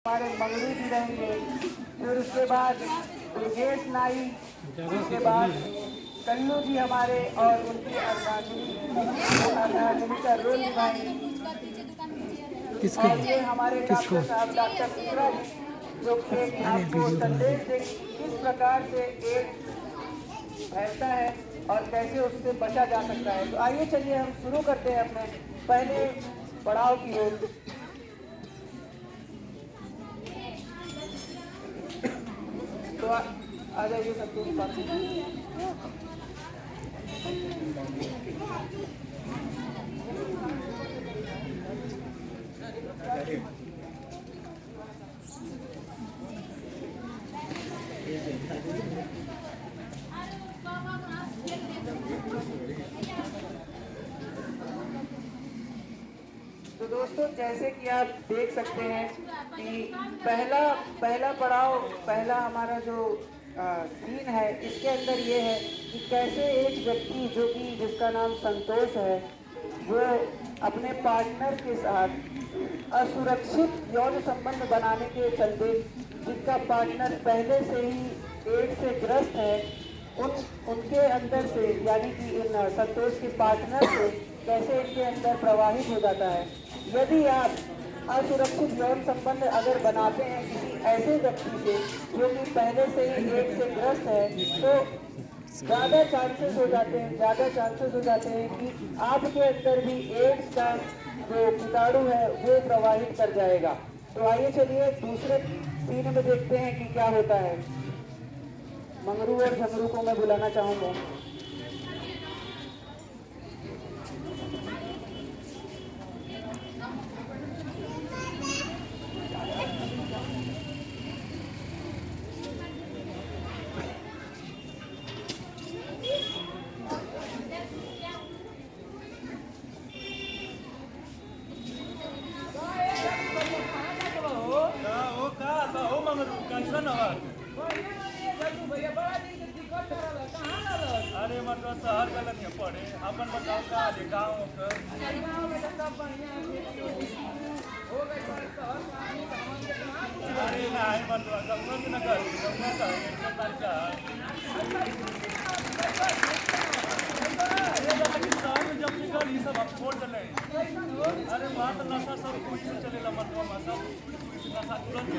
हमारे मंगरू जी रहेंगे, फिर उसके बाद दुर्गेश नाई, उसके बाद कल्लू जी हमारे और उनकी अर्धांगिनी का रोल निभाएंगे। और ये हमारे डॉक्टर साहब डॉक्टर मिश्रा जी जो कि एक आपको संदेश देंगे किस प्रकार से एड्स फैलता है और कैसे उससे बचा जा सकता है। तो आइए चलिए हम शुरू करते हैं अपने पहले पड़ाव की ओर। तो आ जाइए सब लोग पास। तो दोस्तों जैसे कि आप देख सकते हैं कि पहला पड़ाव, पहला हमारा जो सीन है इसके अंदर ये है कि कैसे एक व्यक्ति जो कि जिसका नाम संतोष है, वो अपने पार्टनर के साथ असुरक्षित यौन संबंध बनाने के चलते, जिनका पार्टनर पहले से ही एड्स से ग्रस्त है, उनके अंदर से यानी कि इन संतोष के पार्टनर से कैसे इनके अंदर प्रवाहित हो जाता है। यदि आप असुरक्षित यौन संबंध अगर बनाते हैं किसी ऐसे व्यक्ति से जो कि पहले से ही एड्स से ग्रस्त है, तो ज़्यादा चांसेस हो जाते हैं कि आपके अंदर भी एड्स का जो कीटाणु है वो प्रवाहित कर जाएगा। तो आइए चलिए दूसरे सीन में देखते हैं कि क्या होता है। मंगरू और झमरू को मैं बुलाना चाहूँगा। अरे मतलब शहर गलत नहीं पड़े अपन बताओ का गाँव अरे नहीं मतलब गंगा की नगर गंगा का शहर में जब निकल ये सब अब छोड़ चले। अरे वहाँ तो नशा सब कोई से चलेगा मतलब सब नशा तुरंत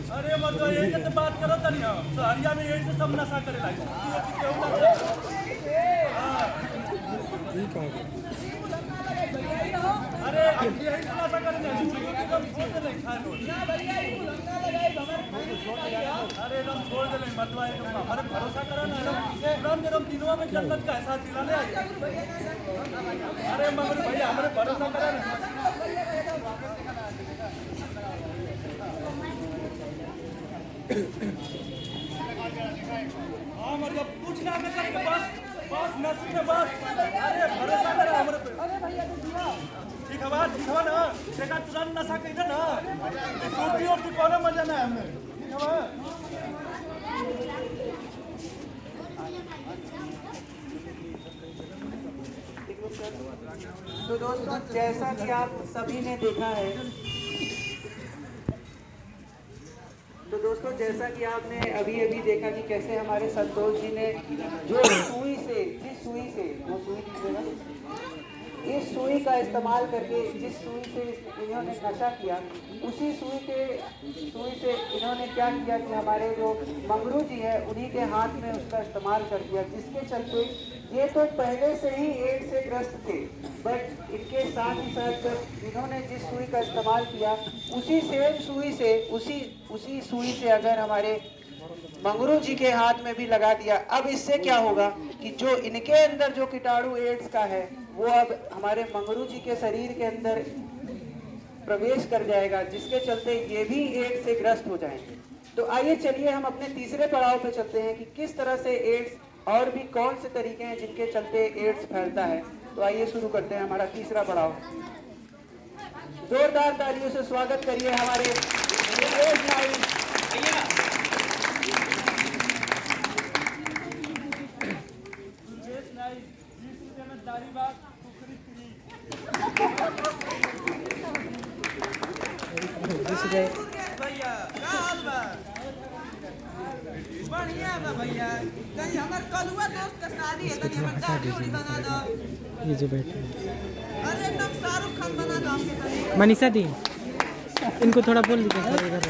अरे मतलब एक तो बात करो तनी हम सहरिया में यही से सब नशा करे लागे। अरे यही से नशा करे ना छोड़ दे नहीं खाए रोज। अरे एकदम छोड़ दे नहीं मतलब एकदम हमारे भरोसा करो ना एकदम दिनों में जन्नत का एहसास दिलाने आ जाए। अरे मगर भैया हमारे भरोसा करो ना। हाँ मतलब कुछ ना करके बस नसीब में बस। अरे भरोसा करो हमारे पे। ठीक है ना देखा तुरंत नशा कहीं ना सूटी और कौन मजा ना है हमें। ठीक है तो दोस्तों जैसा कि आप सभी ने देखा है, तो दोस्तों जैसा कि आपने अभी देखा कि कैसे हमारे संतोष जी ने जो सुई से वो सुई दीजिएगा, इस सुई का इस्तेमाल करके जिस सुई से इन्होंने नशा किया, उसी सुई से इन्होंने क्या किया कि हमारे जो मंगरू जी है उन्हीं के हाथ में उसका इस्तेमाल कर दिया, जिसके चलते ये तो पहले से ही एड्स से ग्रस्त थे, बट इनके साथ ही साथ जब इन्होंने जिस सुई का इस्तेमाल किया, उसी सेम सुई से उसी सुई से अगर हमारे मंगरू जी के हाथ में भी लगा दिया। अब इससे क्या होगा कि जो इनके अंदर जो कीटाणु एड्स का है वो अब हमारे मंगरू जी के शरीर के अंदर प्रवेश कर जाएगा, जिसके चलते ये भी एड्स से ग्रस्त हो जाएंगे। तो आइए चलिए हम अपने तीसरे पड़ाव पे चलते हैं कि किस तरह से एड्स और भी कौन से तरीके हैं जिनके चलते एड्स फैलता है। तो आइए शुरू करते हैं हमारा तीसरा पड़ाव। जोरदार तालियों से स्वागत करिए हमारे दुर्गेश नाइक। दुर्गेश नाइक 20 रुपये में दाढ़ी बात कुकरी फ्री। भैया का हाल बा? बढ़िया बा भैया। कहीं हमार कलुआ दोस्त का शादी है, तनी हमर दाढ़ी उड़ी बना दो। ये जो बैठे अरे एकदम शाहरुख खान बना दो हमके तनी। मनीषा दी, इनको थोड़ा बोल दीजिए खड़े इधर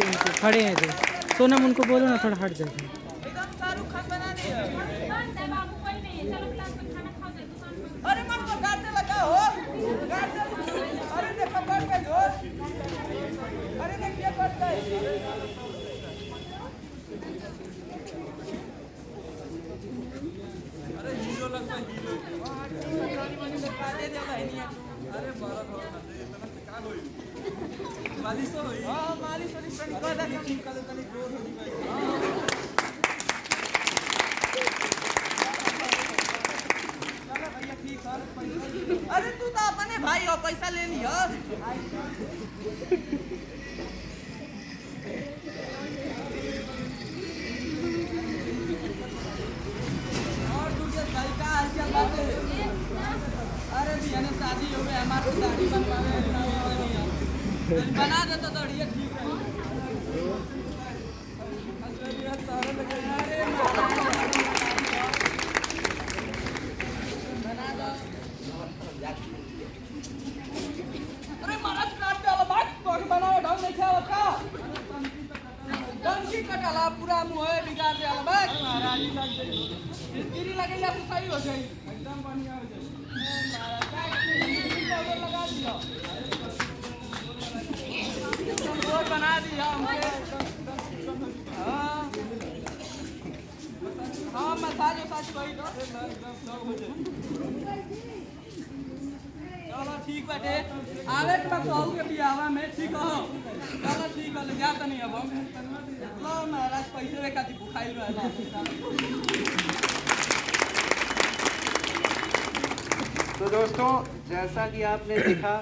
इनको खड़े हैं जो। सोनम उनको बोलो ना थोड़ा हट जाए। एकदम शाहरुख खान बना दिया। अरे मन को काटने लगा हो, काट दे। अरे देखो कट गई हो। अरे देखिए कट गई। अरे हीरो लगता है हीरो। काटे दे भाई नहीं। अरे बारह थोड़ा ना दे, इतना से का होई? मालिश तो होई। हां मालिश वाली फ्रेंड कर दे, निकाल कल जोर हो गई। हां अरे तू तो अपने भाई हो, पैसा ले लियो। और दूसरे भाई का हालचाल बात है। अरे भैया ने शादी हो गई, हमारे को दाढ़ी बनवावे बना दे तो दाढ़ी ठीक अरे महाराज काट डाला बात तो बनाओ ढंग नहीं क्या होता डंकी कटाला पूरा मुंह है बिगाड़ दिया बात महाराज गिरी लगेला तो सही हो जाई एकदम बढ़िया हो जाई महाराज लगा दिया एकदम बना दिया हाँ मसाज वसाज वही चलो ठीक बाटे आवे के बाद कहू के बियावा में ठीक हो चलो ठीक है ले जा तनी अब लो महाराज पैसे रे खाती बुखाइल रहला तो दोस्तों जैसा कि आपने देखा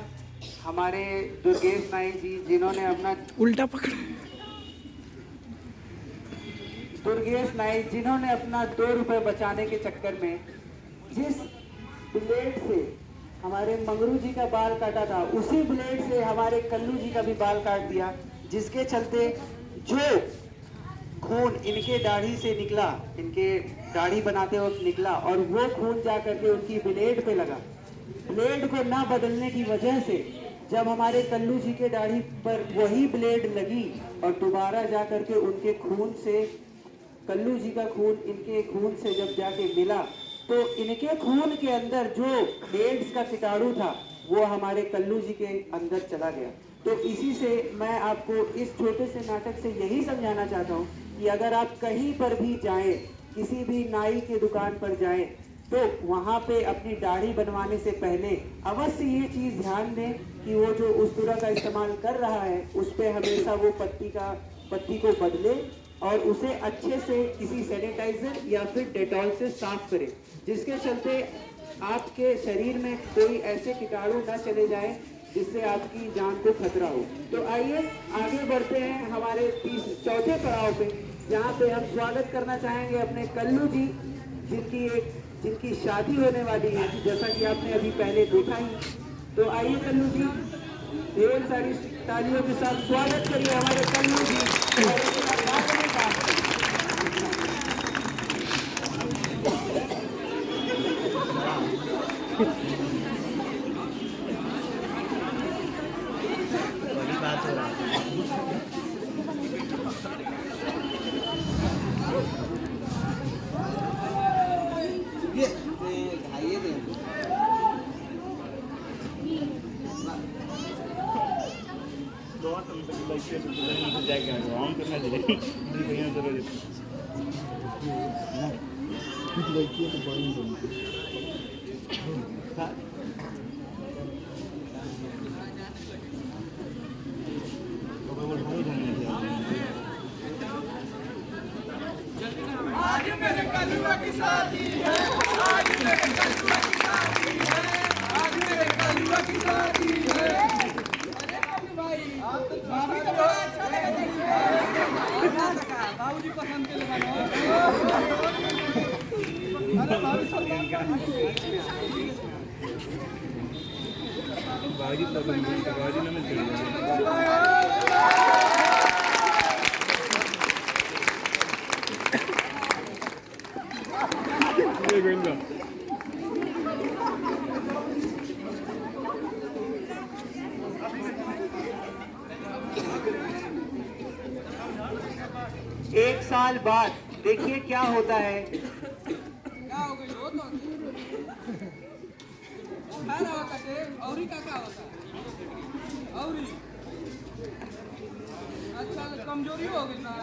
हमारे दुर्गेश नाइक जी जिन्होंने अपना उल्टा पकड़ दुर्गेश नाइक जिन्होंने अपना 2 रुपए बचाने के चक्कर में जिस ब्लेड से हमारे मंगरू जी का बाल काटा था उसी ब्लेड से हमारे कल्लू जी का भी बाल काट दिया, जिसके चलते जो खून इनके दाढ़ी से निकला, इनके दाढ़ी बनाते वक्त निकला और वो खून जा करके उनकी ब्लेड पे लगा। ब्लेड को ना बदलने की वजह से जब हमारे कल्लू जी के दाढ़ी पर वही ब्लेड लगी और दोबारा जा करके उनके खून से कल्लू जी का खून इनके खून से जब जाके मिला तो इनके खून के अंदर जो एड्स का कीटाणु था वो हमारे कल्लू जी के अंदर चला गया। तो इसी से मैं आपको इस छोटे से नाटक से यही समझाना चाहता हूँ कि अगर आप कहीं पर भी जाएं, किसी भी नाई के दुकान पर जाएं, तो वहाँ पे अपनी दाढ़ी बनवाने से पहले अवश्य ये चीज़ ध्यान दें कि वो जो उस्तुरा का इस्तेमाल कर रहा है उस पर हमेशा वो पत्ती को बदले और उसे अच्छे से किसी सैनिटाइजर या फिर डेटॉल से साफ करें, जिसके चलते आपके शरीर में कोई ऐसे कीटाणु ना चले जाए जिससे आपकी जान को खतरा हो। तो आइए आगे बढ़ते हैं हमारे चौथे पड़ाव पे, जहाँ पे हम स्वागत करना चाहेंगे अपने कल्लू जी जिनकी शादी होने वाली है, जैसा कि आपने अभी पहले देखा ही। तो आइए कल्लू जी, ढेर सारी तालियों के साथ स्वागत करिए हमारे कल्लू जी। जाएगा हम तो ना दे भैया चलो कुछ लड़की तो बड़ी आज मेरे कलुआ की शादी है, आज मेरे कलुआ की शादी है, आज मेरे कलुआ की शादी है। अरे कलू भाई, भाभी तो बड़ा अच्छा लगा बाबूजी पसंद के लगा अरे भाभी बाजी पसंद है बाजी ना मिलती गोविंदा एक साल बाद देखिए क्या होता है। क्या हो गई हो तो खाना होता है औरी का होता औरी अच्छा कमजोरी हो गई ना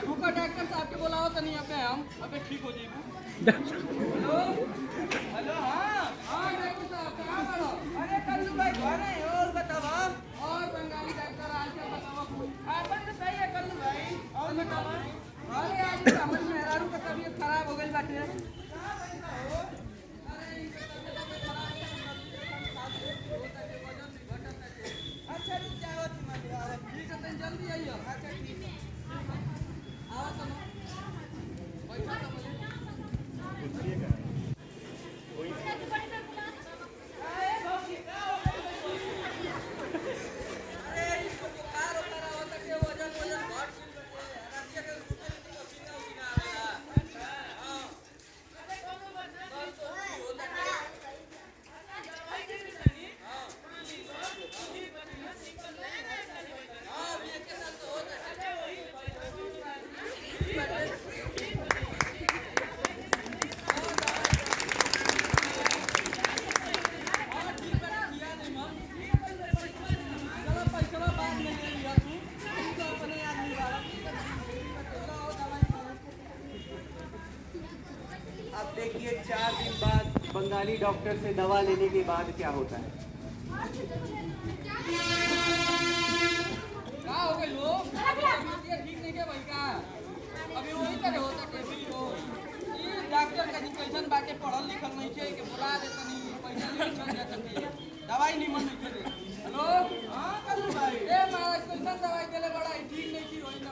रुका डॉक्टर साहब के बोला होता नहीं अबे हम अबे ठीक हो जाएगी। हेलो हेलो हाँ हाँ डॉक्टर साहब कहाँ पर हो? अरे कल्लू भाई घर है और बतावा और बंगाली डॉक्टर आज के बतावा अपन तो सही है कल्लू भाई और बतावा अरे आज समझ में मेहरारू का तबीयत खराब हो गई बाटे अच्छा रुक जाओ ठीक है जल्दी आइयो अच्छा ठीक है आओ तुम बैठो तो अरे इसको बुखार होता होता के वजन वजन घट राज्य के सुते नहीं पसीना उसीना आवेला हां अरे कौन बना तो होता है हां अभी एक साथ तो होता है अब देखिए 4 दिन बाद बंगाली डॉक्टर से दवा लेने के बाद क्या होता है। क्या हो गई लो तबीयत ठीक नहीं के भाई का अभी वही तरह होता टेबी हो ये डॉक्टर का जी कैसन बाटे पढ़ल लिखल नहीं है कि बुला देता नहीं पैसा नहीं चल जाता है दवाई नहीं मन नहीं करे। हेलो हां कल्लू भाई ए महाराज कैसन दवाई देले बड़ा ठीक नहीं की होई ना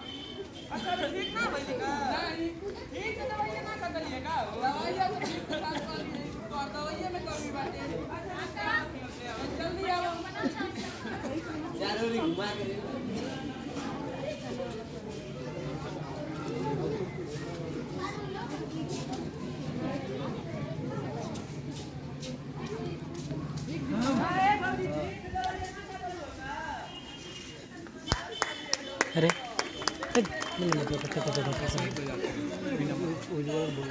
अच्छा ठीक ना भइले का नहीं ठीक है दवाई ना कर दिए का दवाई तो ठीक साथ वाली नहीं तो दवाई में कमी बाटे जल्दी आओ जरूरी घुमा के अरे नहीं लगे उज्जवल बोल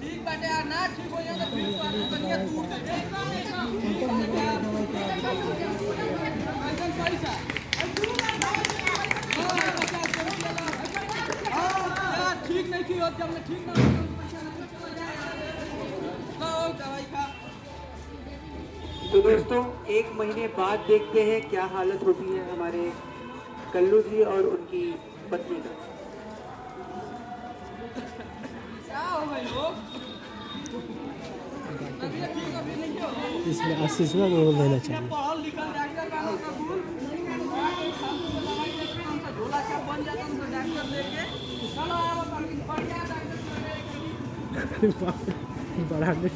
ठीक बाटे यार ना ठीक हो जाए तो फिर बनिया तू पैसा ठीक नहीं की हो जब मैं ठीक ना दवाई खा। तो दोस्तों 1 महीने बाद देखते हैं क्या हालत होती है हमारे कल्लू जी और उनकी पत्नी का। क्या हो गई लोग तबीयत ठीक अभी नहीं हो इसमें आशीष में बोल देना चाहिए। पढ़ल लिखल डॉक्टर का झोला क्या बन जाता है डॉक्टर लेके चलो आओ बढ़िया डॉक्टर बड़ा नहीं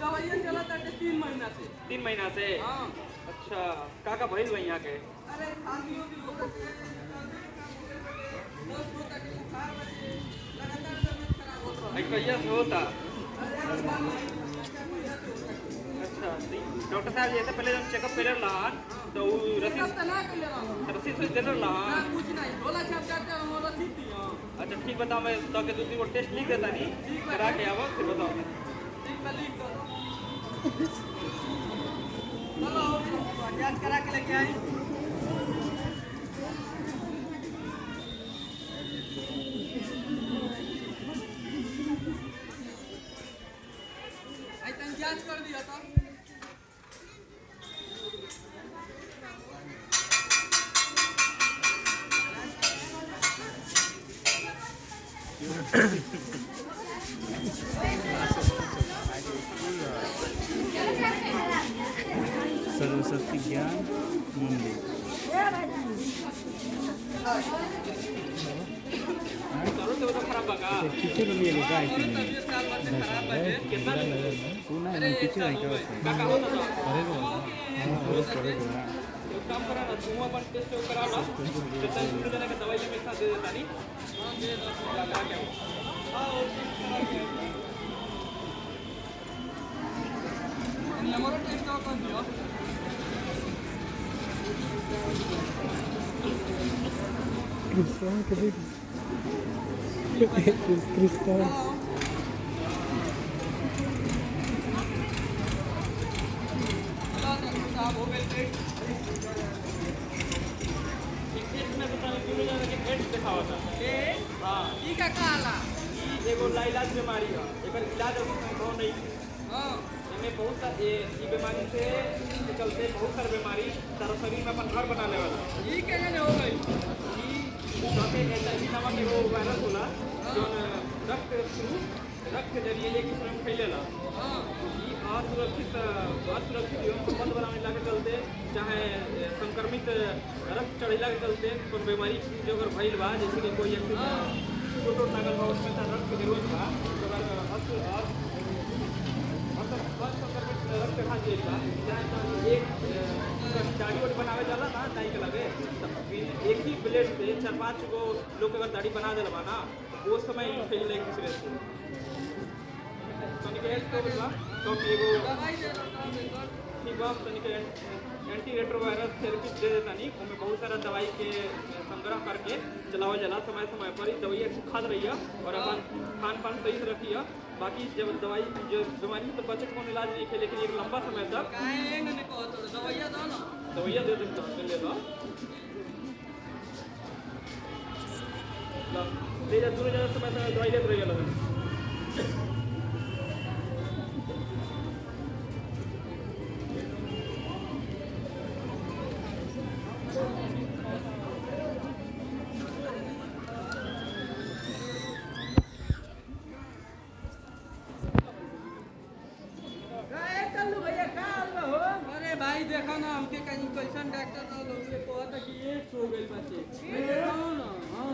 दवाइयाँ चला 3 महीना से 3 महीना से हाँ अच्छा का भइल बा यहाँ के अरे खांसी होती हो रही है रोज होता कि बुखार बचे लगातार तबीयत खराब होता आई कहिया से होता है अच्छा तो डॉक्टर साहब जैसे पहले जब चेकअप कर रहा तो उ रसीद तब तना कर ले रहा हूं रसीद से दे रहा ना कुछ नहीं बोला छाप जाते हम रसीद दिया अच्छा ठीक बताओ मैं तो के दूसरी को टेस्ट लिख देता नहीं करा के आवो फिर बताओ ठीक है लिख दो चलो जांच करा के लेके आई आई तन जांच कर दिया था सरस्वती ज्ञान मंदिर करो तो खराब बगा किती लोग ये काय तबीयत साल भर से खराब है कितना पुन्हा किती आहे का का होता था अरे बा एक काम करा ना तुम अपन टेस्ट करा लो तो तन दूसरे जने का दवाई में साथ दे देता नहीं हां दे दो लगा के हां नंबर टेस्ट कर दिया क्रिस्तान कभी क्रिस्तान साहब हो गए थे इसमें पता नहीं दूसरे जने के पेट दिखावा था हां ठीक है काला एगो लाइलाज बीमारी है एकर इलाज अभी संभव नहीं है हां इनमें बहुत सारे ये बीमारी से के चलते बहुत सारी बीमारी सारा शरीर में अपन घर बना ले वाला ये कैसे हो गई क्योंकि HIV नामक एगो वायरस होला जो रक्त के जरिए एक दूसरे में फैलेला हां ई असुरक्षित यौन संबंध बनाने के चलते चाहे संक्रमित रक्त चढ़ेला के चलते कोई बीमारी जो अगर भइल बा जैसे कि कोई एक्सीडेंट चोट लागल बा उसमें रक्त की जरूरत बा तो अगर संक्रमित रक्त खा जाइएगा चाहे एक दाढ़ी वाड़ी बनावे जाला ना नहीं के लगे एक ही ब्लेड से 4-5 गो लोग अगर दाढ़ी बना दिल बा ना वो समय फैल एक दूसरे से तनिक हेल्थ प्रॉब्लम बा तो एगो दवाई दे दो ठीक बा तनिक एंटी रेट्रोवायरस थेरेपी दे देता नहीं उसमें बहुत सारा दवाई के संग्रह करके चलावा जाला समय समय पर ही दवाई अच्छी खाद रही है और अपन खान पान सही से रखिए बाकी जब दवाई जो बीमारी से तो बचे को इलाज नहीं है लेकिन एक लंबा समय तक काहे ने को तो दवाइयां दो ना दवाइयाँ दे देता हूँ ले लो ले जा दूर जाने समय समय दवाई लेते रहिए लोग अरे भाई देखो ना हमके कहीं कैसन डॉक्टर ना लोग से कहता कि एड्स हो गई बच्चे देखो ना हां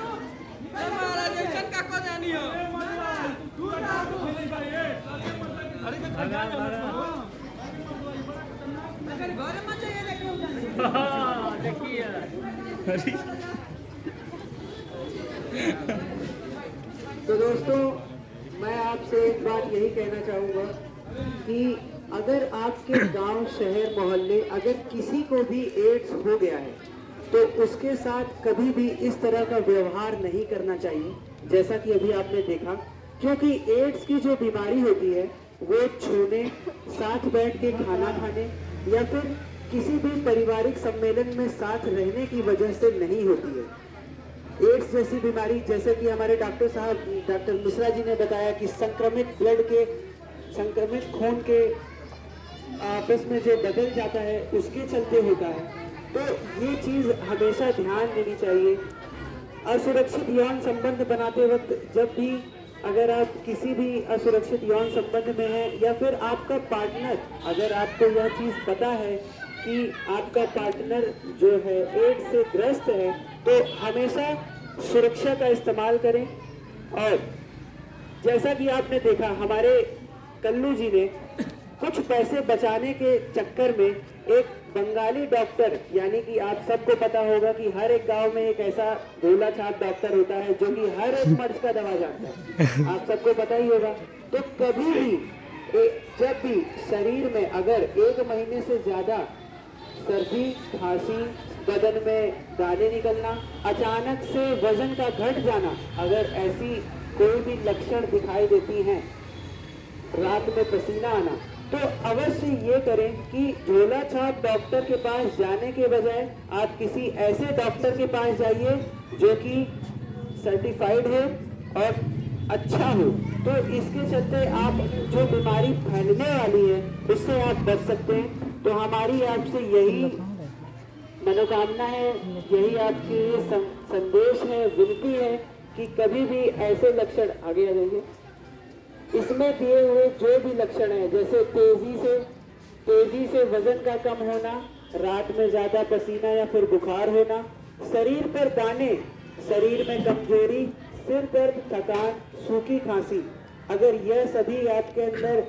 महाराज ऐसन का को जानी हो अगर घर में जाइए देखिए तो दोस्तों मैं आपसे एक बात यही कहना चाहूँगा कि अगर आपके गांव शहर मोहल्ले अगर किसी को भी एड्स हो गया है तो उसके साथ कभी भी इस तरह का व्यवहार नहीं करना चाहिए जैसा कि अभी आपने देखा क्योंकि एड्स की जो बीमारी होती है वो छूने साथ बैठ के खाना खाने या फिर किसी भी पारिवारिक सम्मेलन में साथ रहने की वजह से नहीं होती है। एड्स जैसी बीमारी जैसे कि हमारे डॉक्टर साहब डॉक्टर मिश्रा जी ने बताया कि संक्रमित खून के आपस में जो बदल जाता है उसके चलते होता है। तो ये चीज़ हमेशा ध्यान देनी चाहिए। असुरक्षित यौन संबंध बनाते वक्त जब भी अगर आप किसी भी असुरक्षित यौन संबंध में हैं या फिर आपका पार्टनर अगर आपको यह चीज़ पता है कि आपका पार्टनर जो है एड्स से ग्रस्त है तो हमेशा सुरक्षा का इस्तेमाल करें। और जैसा कि आपने देखा हमारे कल्लू जी ने कुछ पैसे बचाने के चक्कर में एक बंगाली डॉक्टर, यानी कि आप सबको पता होगा कि हर एक गांव में एक ऐसा गोला छाप डॉक्टर होता है जो कि हर एक मर्ज का दवा जानता है, आप सबको पता ही होगा। तो कभी भी जब भी शरीर में अगर 1 महीने से ज्यादा सर्दी, खांसी, बदन में दाने निकलना, अचानक से वजन का घट जाना, अगर ऐसी कोई भी लक्षण दिखाई देती हैं, रात में पसीना आना, तो अवश्य ये करें कि झोला छाप डॉक्टर के पास जाने के बजाय आप किसी ऐसे डॉक्टर के पास जाइए जो कि सर्टिफाइड है और अच्छा हो। तो इसके चलते आप जो बीमारी फैलने वाली है उससे आप बच सकते हैं। तो हमारी आपसे यही मनोकामना है, यही आपकी संदेश है, विनती है कि कभी भी ऐसे लक्षण, आगे आ जाइए, इसमें दिए हुए जो भी लक्षण है, जैसे तेजी से वजन का कम होना, रात में ज्यादा पसीना या फिर बुखार होना, शरीर पर दाने, शरीर में कमजोरी, सिर दर्द, थकान, सूखी खांसी, अगर यह सभी आपके अंदर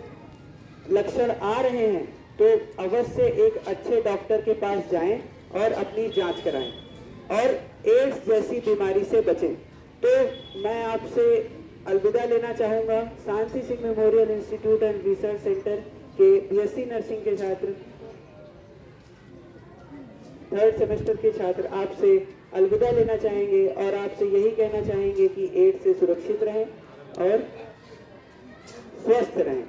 लक्षण आ रहे हैं तो अवश्य एक अच्छे डॉक्टर के पास जाएं और अपनी जांच कराएं और एड्स जैसी बीमारी से बचें। तो मैं आपसे अलविदा लेना चाहूँगा। Shanti Singh memorial institute and research centre के बीएससी नर्सिंग के छात्र, 3rd सेमेस्टर के छात्र आपसे अलविदा लेना चाहेंगे और आपसे यही कहना चाहेंगे कि एड्स से सुरक्षित रहें और स्वस्थ रहें।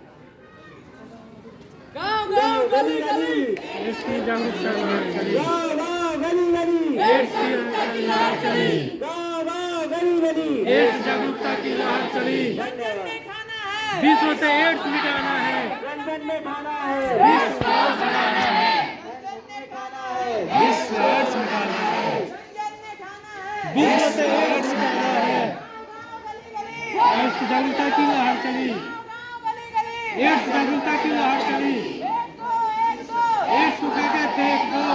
गाँव गाँव गली गली एड्स की जागरूकता चली, गाँव गली गली, एड्स की लहर चली, गाँव गली गली, एड्स जागरूकता की लहर चली। विश्व से एड्स मिटाना है, रंजन में खाना है, विश्व एड्स मिटाना है, विश्व एड्स मिटाना है, विश्व से एड्स मिटाना है। एड्स जागरूकता की लहर चली, एड्स जागरूकता की लहर चली, एड्स उठा के फेंक दो,